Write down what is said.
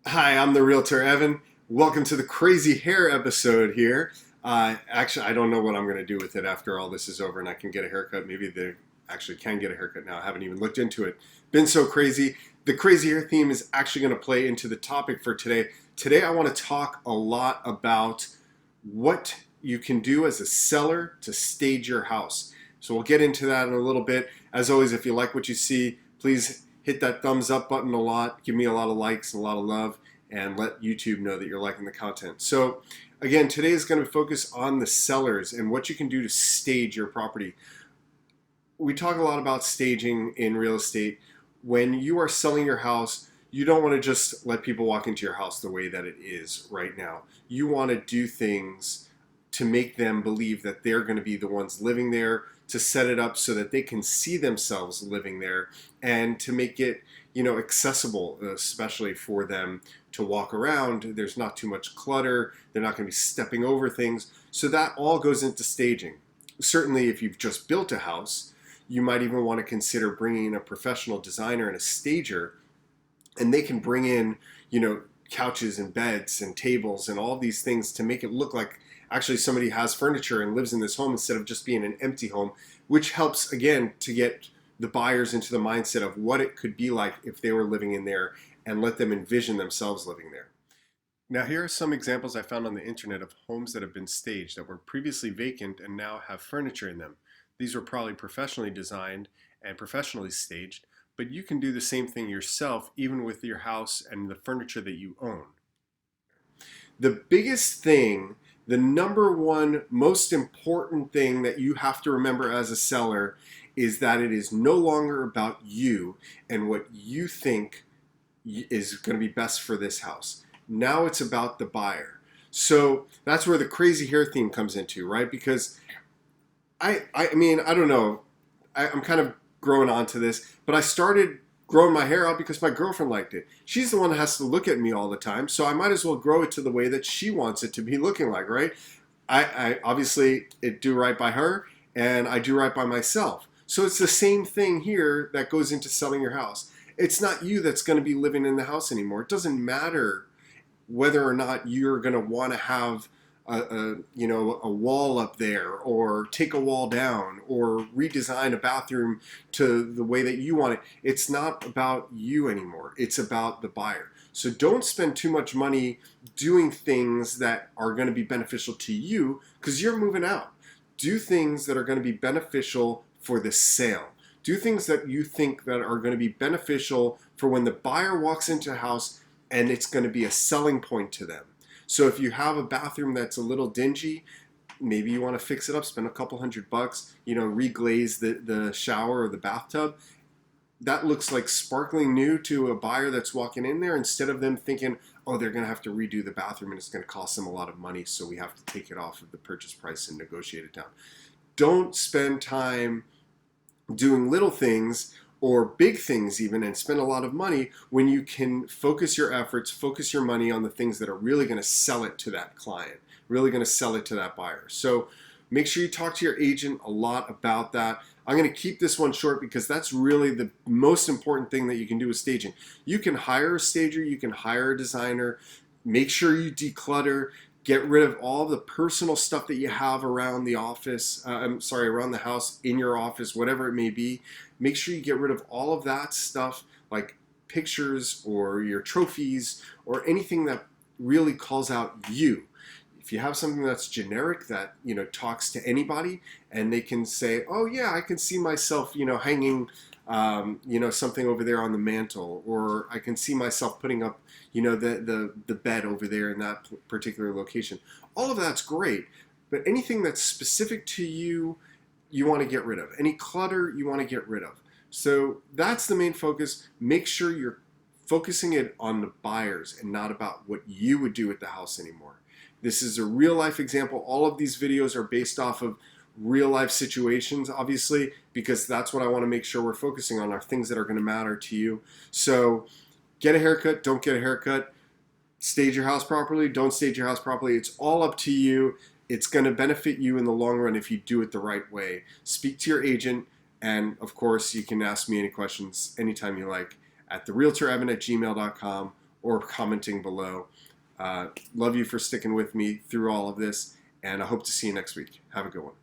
Hi, I'm the Realtor Evan. Welcome to the Crazy Hair episode here. Actually, I don't know what I'm going to do with it after all this is over and I can get a haircut. Maybe they actually can get a haircut now. I haven't even looked into it. Been so crazy. The crazy hair theme is actually going to play into the topic for today. Today, I want to talk a lot about what you can do as a seller to stage your house. So we'll get into that in a little bit. As always, if you like what you see, please hit that thumbs up button a lot. Give me a lot of likes and a lot of love, and let YouTube know that you're liking the content. So again, today is going to focus on the sellers and what you can do to stage your property. We talk a lot about staging in real estate. When you are selling your house, you don't want to just let people walk into your house the way that it is right now. You want to do things to make them believe that they're going to be the ones living there, to set it up so that they can see themselves living there, and to make it, accessible, especially for them to walk around. There's not too much clutter. They're not going to be stepping over things. So that all goes into staging. Certainly, if you've just built a house, you might even want to consider bringing in a professional designer and a stager, and they can bring in, couches and beds and tables and all these things to make it look like actually somebody has furniture and lives in this home instead of just being an empty home, which helps, again, to get the buyers into the mindset of what it could be like if they were living in there and let them envision themselves living there. Now, here are some examples I found on the internet of homes that have been staged that were previously vacant and now have furniture in them. These were probably professionally designed and professionally staged, but you can do the same thing yourself, even with your house and the furniture that you own. The biggest thing, the number one most important thing that you have to remember as a seller is that it is no longer about you and what you think is going to be best for this house. Now it's about the buyer. So that's where the crazy hair theme comes into, right? Because I mean, I don't know. I'm kind of growing onto this, but I started growing my hair out because my girlfriend liked it. She's the one that has to look at me all the time, so I might as well grow it to the way that she wants it to be looking like, right? I obviously it do right by her, and I do right by myself. So it's the same thing here that goes into selling your house. It's not you that's going to be living in the house anymore. It doesn't matter whether or not you're going to want to have a wall up there, or take a wall down, or redesign a bathroom to the way that you want it. It's not about you anymore. It's about the buyer. So don't spend too much money doing things that are going to be beneficial to you because you're moving out. Do things that are going to be beneficial for the sale. Do things that you think that are going to be beneficial for when the buyer walks into a house and it's going to be a selling point to them. So if you have a bathroom that's a little dingy, maybe you want to fix it up, spend a couple $100, reglaze the shower or the bathtub. That looks like sparkling new to a buyer that's walking in there, instead of them thinking, oh, they're going to have to redo the bathroom and it's going to cost them a lot of money, so we have to take it off of the purchase price and negotiate it down. Don't spend time doing little things or big things even, and spend a lot of money when you can focus your efforts, focus your money on the things that are really going to sell it to that client, really going to sell it to that buyer. So make sure you talk to your agent a lot about that. I'm going to keep this one short because that's really the most important thing that you can do with staging. You can hire a stager, you can hire a designer. Make sure you declutter. Get rid of all the personal stuff that you have around the office, around the house, in your office, whatever it may be. Make sure you get rid of all of that stuff, like pictures or your trophies or anything that really calls out you. If you have something that's generic that, talks to anybody, and they can say, oh yeah, I can see myself, hanging something over there on the mantle, or I can see myself putting up, the bed over there in that particular location. All of that's great, but anything that's specific to you, you want to get rid of. Any clutter, you want to get rid of. So that's the main focus. Make sure you're focusing it on the buyers and not about what you would do with the house anymore. This is a real life example. All of these videos are based off of real life situations, obviously, because that's what I want to make sure we're focusing on, are things that are going to matter to you. So get a haircut, don't get a haircut. Stage your house properly, don't stage your house properly. It's all up to you. It's going to benefit you in the long run if you do it the right way. Speak to your agent, and of course, you can ask me any questions anytime you like at therealtorevan@gmail.com, or commenting below. Love you for sticking with me through all of this, and I hope to see you next week. Have a good one.